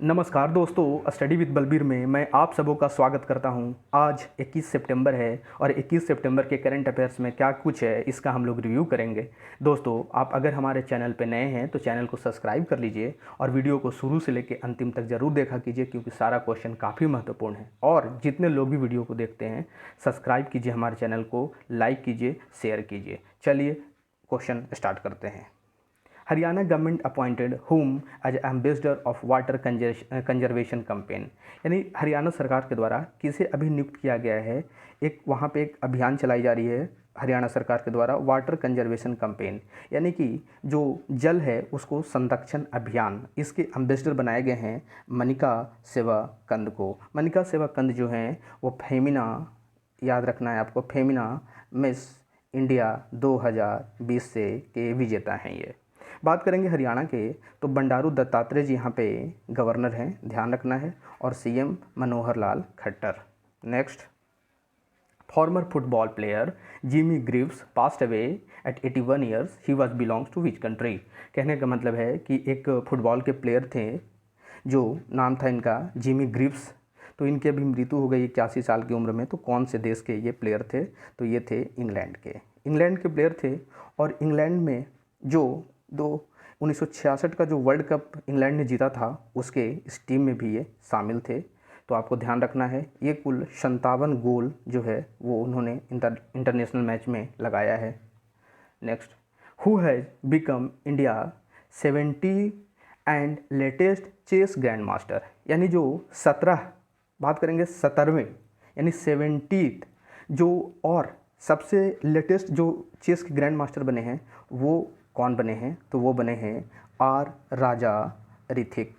नमस्कार दोस्तों, study with Balbir में मैं आप सबों का स्वागत करता हूं। आज 21 सितंबर है और 21 सितंबर के करंट अफेयर्स में क्या कुछ है इसका हम लोग रिव्यू करेंगे। दोस्तों, आप अगर हमारे चैनल पर नए हैं तो चैनल को सब्सक्राइब कर लीजिए और वीडियो को शुरू से लेकर अंतिम तक ज़रूर देखा कीजिए, क्योंकि सारा क्वेश्चन काफ़ी महत्वपूर्ण है। और जितने लोग भी वीडियो को देखते हैं सब्सक्राइब कीजिए, हमारे चैनल को लाइक कीजिए, शेयर कीजिए। चलिए क्वेश्चन स्टार्ट करते हैं। Haryana government appointed whom as ambassador of water conservation campaign, यानी हरियाणा सरकार के द्वारा किसे अभी नियुक्त किया गया है। वहाँ पे एक अभियान चलाई जा रही है हरियाणा सरकार के द्वारा, वाटर कंजर्वेशन कैंपेन, यानी कि जो जल है उसको संरक्षण अभियान। इसके एम्बेसडर बनाए गए हैं मनिका सेवा कंद को। मनिका सेवा कंद जो हैं वो फेमिना, याद रखना है आपको, फेमिना मिस इंडिया 2020 से के विजेता हैं ये। बात करेंगे हरियाणा के तो बंडारू दत्तात्रेय जी यहाँ पे गवर्नर हैं, ध्यान रखना है, और CM Manohar Lal Khattar. Next, former football player Jimmy Greaves passed away at 81 years, he was belongs to which country. कहने का मतलब है कि एक फुटबॉल के प्लेयर थे जो नाम था इनका जिमी ग्रीव्स, तो इनकी अभी मृत्यु हो गई 81 साल की उम्र में। तो कौन से देश के ये प्लेयर थे? तो ये थे इंग्लैंड के प्लेयर थे। और इंग्लैंड में जो 1966 का जो वर्ल्ड कप इंग्लैंड ने जीता था उसके इस टीम में भी ये शामिल थे। तो आपको ध्यान रखना है, ये कुल 57 गोल जो है वो उन्होंने इंटरनेशनल मैच में लगाया है। Next, who has become India 70 and latest chess grand master, यानी जो 17, बात करेंगे 17वें यानी 70th जो और सबसे लेटेस्ट जो चेस के ग्रैंड मास्टर बने हैं वो कौन बने हैं? तो वो बने हैं आर राजा ऋथिक।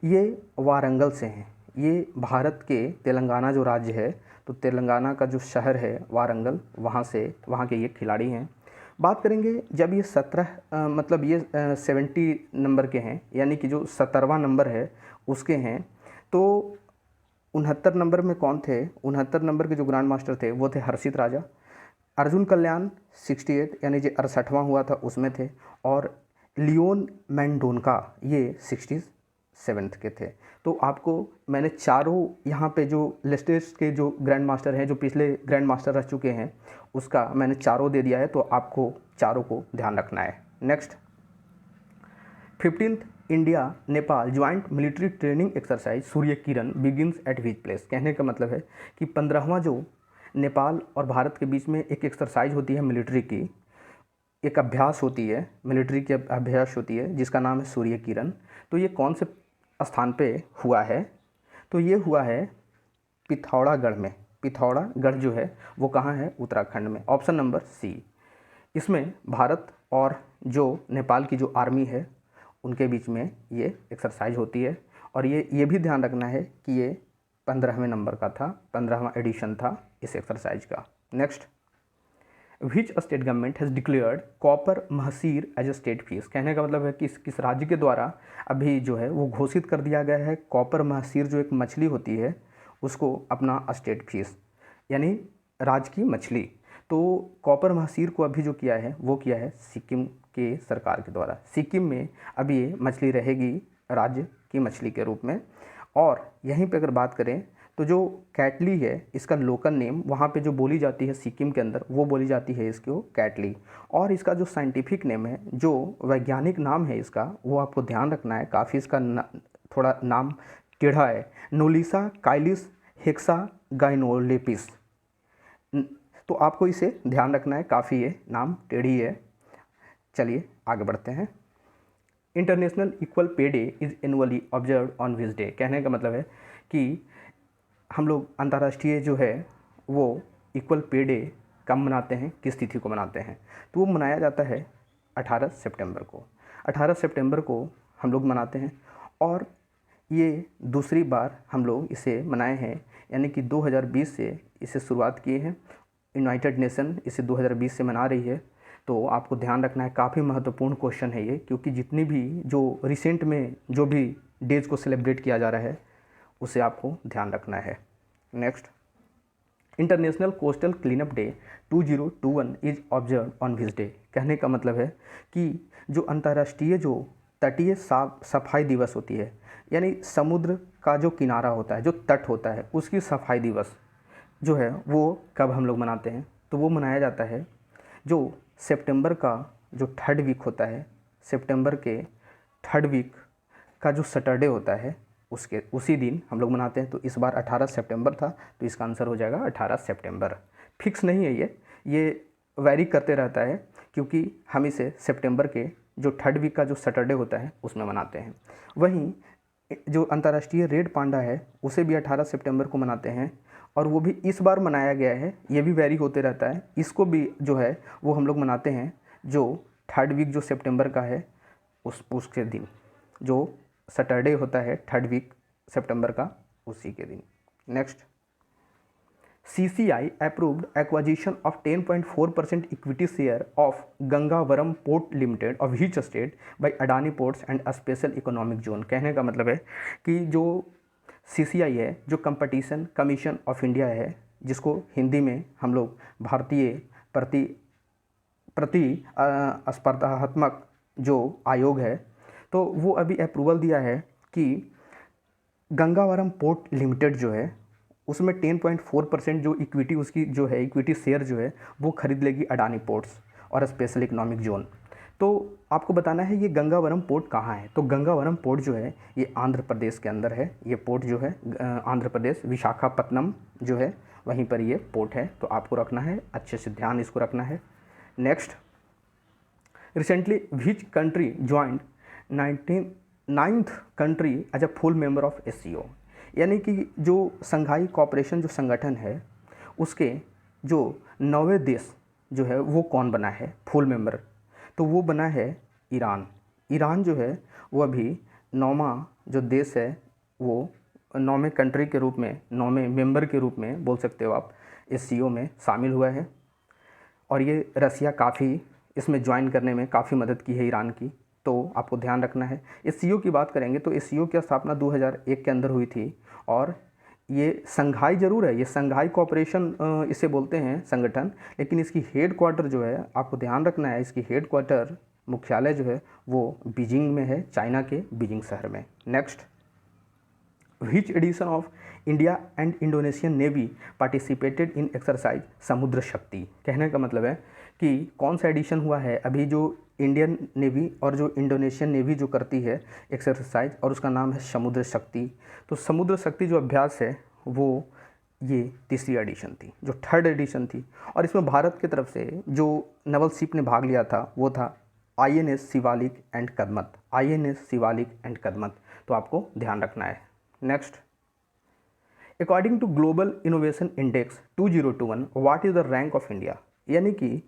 ये वारंगल से हैं, ये भारत के तेलंगाना जो राज्य है, तो तेलंगाना का जो शहर है वारंगल, वहाँ के ये खिलाड़ी हैं। बात करेंगे जब ये 70 नंबर के हैं, यानी कि जो 17वां नंबर है उसके हैं, तो 69 नंबर में कौन थे? 69 नंबर के जो ग्रैंड मास्टर थे वो थे हर्षित राजा। अर्जुन कल्याण 68 यानी जो 68वां हुआ था उसमें थे। और लियोन मैंडोनका ये 67th के थे। तो आपको मैंने चारों यहाँ पे जो लेटेस्ट के जो ग्रैंड मास्टर हैं, जो पिछले ग्रैंड मास्टर रह चुके हैं, उसका मैंने चारों दे दिया है, तो आपको चारों को ध्यान रखना है। Next, 15th India Nepal joint military training exercise Surya Kiran begins at which place. कहने का मतलब है कि 15वां जो नेपाल और भारत के बीच में एक एक्सरसाइज होती है मिलिट्री की, एक अभ्यास होती है, मिलिट्री की अभ्यास होती है जिसका नाम है सूर्य किरण। तो ये कौन से स्थान पे हुआ है? तो ये हुआ है पिथौरागढ़ में। पिथौरागढ़ जो है वो कहाँ है? उत्तराखंड में। Option number C. इसमें भारत और जो नेपाल की जो आर्मी है उनके बीच में ये एक्सरसाइज होती है। और ये भी ध्यान रखना है कि ये 15वें नंबर का था, 15वां एडिशन था इस एक्सरसाइज का। Next, which state government has declared copper mahseer as a state fish. कहने का मतलब है कि किस राज्य के द्वारा अभी जो है वो घोषित कर दिया गया है कॉपर महसीर, जो एक मछली होती है, उसको अपना स्टेट फीस, यानी राज्य की मछली। तो कॉपर महसीर को अभी जो किया है वो किया है सिक्किम के सरकार के द्वारा। सिक्किम में अभी ये मछली रहेगी राज्य की मछली के रूप में। और यहीं पे अगर बात करें तो जो कैटली है इसका लोकल नेम वहाँ पे जो बोली जाती है सिक्किम के अंदर, वो बोली जाती है इसको कैटली। और इसका जो साइंटिफिक नेम है, जो वैज्ञानिक नाम है इसका, वो आपको ध्यान रखना है, काफ़ी इसका थोड़ा नाम टेढ़ा है, नोलिसा काइलिस हेक्सा गाइनोलेपिस। तो आपको इसे ध्यान रखना है, काफ़ी ये नाम टेढ़ी है। चलिए आगे बढ़ते हैं। International equal pay day is annually observe on which day. कहने का मतलब है कि हम लोग अंतर्राष्ट्रीय जो है वो इक्वल पे डे कब मनाते हैं, किस तिथि को मनाते हैं? तो वो मनाया जाता है 18 सितंबर को। 18 सितंबर को हम लोग मनाते हैं और ये दूसरी बार हम लोग इसे मनाए हैं, यानी कि 2020 से इसे शुरुआत किए हैं। यूनाइटेड नेशन इसे 2020 से मना रही है। तो आपको ध्यान रखना है, काफ़ी महत्वपूर्ण क्वेश्चन है ये, क्योंकि जितनी भी जो रिसेंट में जो भी डेज को सेलिब्रेट किया जा रहा है उसे आपको ध्यान रखना है। Next, international coastal cleanup day 2021 is observe on which day. कहने का मतलब है कि जो अंतर्राष्ट्रीय जो तटीय सफाई दिवस होती है, यानी समुद्र का जो किनारा होता है, जो तट होता है, उसकी सफाई दिवस जो है वो कब हम लोग मनाते हैं? तो वो मनाया जाता है जो सितंबर का जो थर्ड वीक होता है, सितंबर के थर्ड वीक का जो सैटरडे होता है उसके उसी दिन हम लोग मनाते हैं। तो इस बार 18 सितंबर था, तो इसका आंसर हो जाएगा 18 सितंबर। फिक्स नहीं है, ये वैरी करते रहता है, क्योंकि हम इसे सितंबर के जो थर्ड वीक का जो सैटरडे होता है उसमें मनाते हैं। वहीं जो अंतर्राष्ट्रीय रेड पांडा है उसे भी 18 सितंबर को मनाते हैं, और वो भी इस बार मनाया गया है, ये भी वैरी होते रहता है। इसको भी जो है वो हम लोग मनाते हैं जो थर्ड वीक जो सितंबर का है उसके दिन, जो सैटरडे होता है थर्ड वीक सितंबर का, उसी के दिन। Next, CCI approved acquisition of 10.4% equity share of Gangavaram port limited of which state by Adani ports and special economic zone. कहने का मतलब है कि जो CCI है, जो कंपटीशन कमीशन ऑफ इंडिया है, जिसको हिंदी में हम लोग भारतीय प्रतिस्पर्धात्मक जो आयोग है, तो वो अभी अप्रूवल दिया है कि गंगावरम पोर्ट लिमिटेड जो है उसमें 10.4% जो इक्विटी उसकी जो है, इक्विटी शेयर जो है वो खरीद लेगी अडानी पोर्ट्स और स्पेशल इकोनॉमिक जोन। तो आपको बताना है ये गंगावरम पोर्ट कहाँ है। तो गंगावरम पोर्ट जो है ये आंध्र प्रदेश के अंदर है। ये पोर्ट जो है आंध्र प्रदेश विशाखापत्तनम जो है वहीं पर ये पोर्ट है। तो आपको रखना है, अच्छे से ध्यान इसको रखना है। Next, recently which country joined 9th country as a full member of SCO, यानी कि जो संघाई कॉपरेशन जो संगठन है उसके जो 9वें देश जो है वो कौन बना है फुल मेंबर? तो वो बना है ईरान। ईरान जो है वो अभी 9वां जो देश है, वो 9वें कंट्री के रूप में, 9वें मेंबर के रूप में बोल सकते हो आप, SCO में शामिल हुआ है। और ये रसिया काफ़ी इसमें ज्वाइन करने में काफ़ी मदद की है ईरान की, तो आपको ध्यान रखना है। SCO की बात करेंगे तो SCO की स्थापना 2001 के अंदर हुई थी, और ये संघाई ज़रूर है, ये संघाई कॉपरेशन इसे बोलते हैं संगठन, लेकिन इसकी हेड क्वार्टर जो है आपको ध्यान रखना है, इसकी हेड क्वार्टर मुख्यालय जो है वो बीजिंग में है, चाइना के बीजिंग शहर में। Next, which edition of India and Indonesian navy participated in exercise समुद्र शक्ति। कहने का मतलब है कि कौन सा एडिशन हुआ है अभी जो इंडियन नेवी और जो इंडोनेशियन नेवी जो करती है एक्सरसाइज, और उसका नाम है समुद्र शक्ति। तो समुद्र शक्ति जो अभ्यास है वो ये तीसरी एडिशन थी, जो थर्ड एडिशन थी, और इसमें भारत की तरफ से जो नवल शिप ने भाग लिया था वो था INS Shivalik and Kadmatt, INS Shivalik and Kadmatt. तो आपको ध्यान रखना है। Next, according to global innovation index 2021 what is the rank of India, यानी कि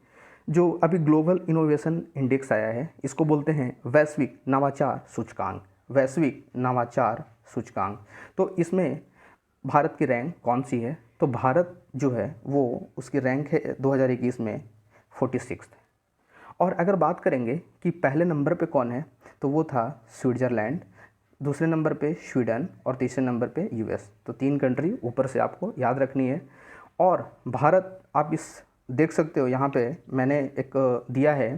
जो अभी ग्लोबल इनोवेशन इंडेक्स आया है इसको बोलते हैं वैश्विक नवाचार सूचकांक, वैश्विक नवाचार सूचकांक। तो इसमें भारत की रैंक कौन सी है? तो भारत जो है वो उसकी रैंक है 2021 में 46। और अगर बात करेंगे कि पहले नंबर पे कौन है, तो वो था स्विट्ज़रलैंड, दूसरे नंबर पे स्वीडन और तीसरे नंबर पे US। तो 3 कंट्री ऊपर से आपको याद रखनी है। और भारत आप इस देख सकते हो, यहाँ पे मैंने एक दिया है,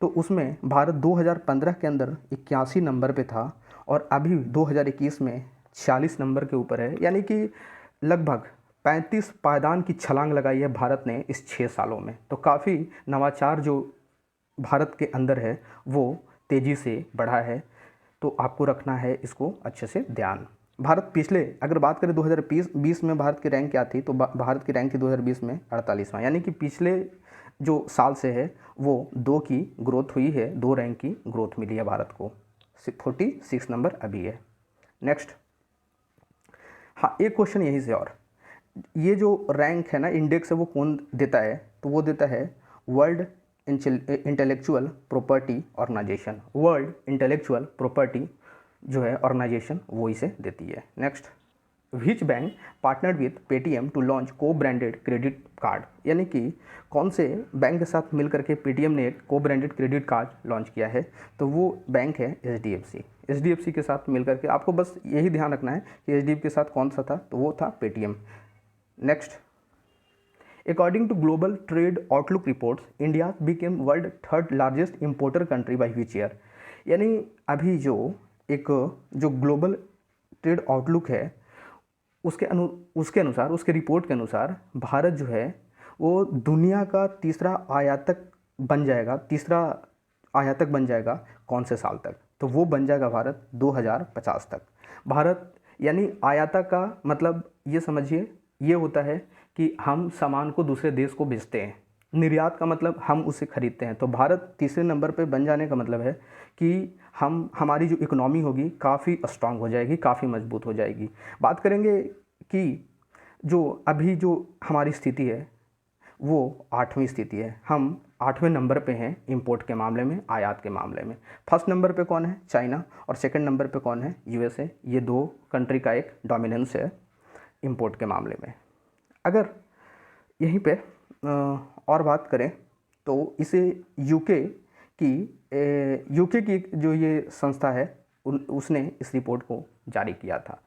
तो उसमें भारत 2015 के अंदर 81 नंबर पे था, और अभी 2021 में 46 नंबर के ऊपर है, यानी कि लगभग 35 पायदान की छलांग लगाई है भारत ने इस 6 सालों में। तो काफ़ी नवाचार जो भारत के अंदर है वो तेज़ी से बढ़ा है, तो आपको रखना है इसको अच्छे से ध्यान। भारत पिछले अगर बात करें 2020 में भारत की रैंक क्या थी, तो भारत की रैंक थी 2020 में 48वां, यानी कि पिछले जो साल से है वो 2 की ग्रोथ हुई है, 2 रैंक की ग्रोथ मिली है भारत को। 46 नंबर अभी है। नेक्स्ट, हाँ एक क्वेश्चन यहीं से, और ये जो रैंक है ना, इंडेक्स है, वो कौन देता है? तो वो देता है world intellectual property organisation, world intellectual property जो है ऑर्गेनाइजेशन वो इसे देती है। Next, which bank partnered with Paytm to launch co branded credit card, यानी कि कौन से बैंक के साथ मिलकर के पेटीएम ने एक को ब्रांडेड क्रेडिट कार्ड लॉन्च किया है? तो वो बैंक है HDFC के साथ मिलकर के। आपको बस यही ध्यान रखना है कि HDFC के साथ कौन सा था, तो वो था Paytm. Next, according to global trade outlook reports India became world 3rd largest importer country by which year, यानी अभी जो एक जो ग्लोबल ट्रेड आउटलुक है उसके अनुसार, उसके रिपोर्ट के अनुसार भारत जो है वो दुनिया का तीसरा आयातक बन जाएगा कौन से साल तक? तो वो बन जाएगा भारत 2050 तक। भारत यानी आयातक का मतलब ये समझिए, ये होता है कि हम सामान को दूसरे देश को बेचते हैं। निर्यात का मतलब हम उसे खरीदते हैं। तो भारत तीसरे नंबर पे बन जाने का मतलब है कि हमारी जो इकोनॉमी होगी काफ़ी स्ट्रांग हो जाएगी, काफ़ी मजबूत हो जाएगी। बात करेंगे कि जो अभी जो हमारी स्थिति है वो 8वीं स्थिति है। हम 8वें नंबर पे हैं इंपोर्ट के मामले में, आयात के मामले में। फर्स्ट नंबर पे कौन है? चाइना। और सेकंड नंबर पे कौन है? यूएसए। ये दो कंट्री का एक डोमिनेंस है इंपोर्ट के मामले में। अगर यहीं पे और बात करें तो इसे यूके की जो ये संस्था है उसने इस रिपोर्ट को जारी किया था।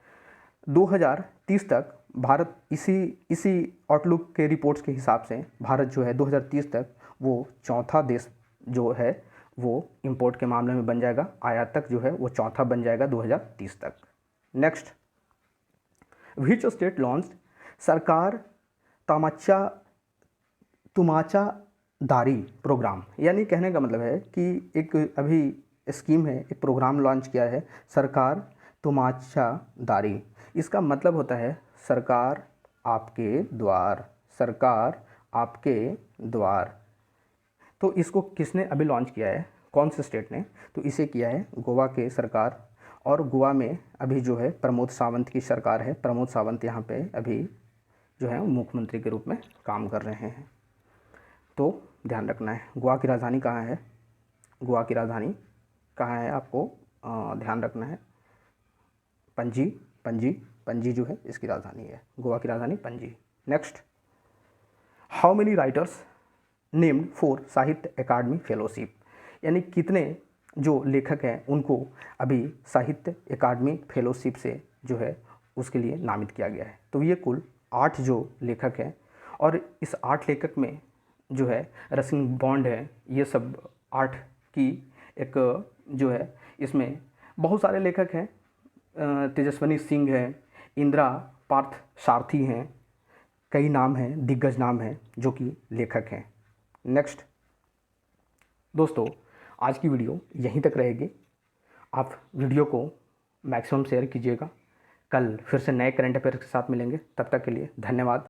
2030 तक भारत इसी आउटलुक के रिपोर्ट्स के हिसाब से भारत जो है 2030 तक वो चौथा देश जो है वो इंपोर्ट के मामले में बन जाएगा। आयातक जो है वो चौथा बन जाएगा 2030 तक। नेक्स्ट, विच स्टेट लॉन्च सरकार तुमाचा दारी प्रोग्राम। यानी कहने का मतलब है कि एक अभी स्कीम है, एक प्रोग्राम लॉन्च किया है सरकार तुमाचा दारी। इसका मतलब होता है सरकार आपके द्वार, सरकार आपके द्वार। तो इसको किसने अभी लॉन्च किया है, कौन से स्टेट ने? तो इसे किया है गोवा के सरकार। और गोवा में अभी जो है प्रमोद सावंत की सरकार है। प्रमोद सावंत यहाँ पे अभी जो है मुख्यमंत्री के रूप में काम कर रहे हैं। तो ध्यान रखना है। गोवा की राजधानी कहाँ है? गोवा की राजधानी कहाँ है आपको ध्यान रखना है? पणजी जो है इसकी राजधानी है। गोवा की राजधानी Panaji. Next, how many writers named for साहित्य अकादमी फेलोशिप। यानी कितने जो लेखक हैं उनको अभी साहित्य अकादमी फेलोशिप से जो है उसके लिए नामित किया गया है। तो ये कुल 8 जो लेखक हैं और इस 8 लेखक में जो है रसिन बॉन्ड है, ये सब 8 की एक जो है इसमें बहुत सारे लेखक हैं। तेजस्विनी सिंह है, इंदिरा पार्थ सारथी हैं, कई नाम हैं, दिग्गज नाम हैं जो कि लेखक हैं। नेक्स्ट दोस्तों, आज की वीडियो यहीं तक रहेगी। आप वीडियो को मैक्सिमम शेयर कीजिएगा। कल फिर से नए करंट अफेयर के साथ मिलेंगे। तब तक के लिए धन्यवाद।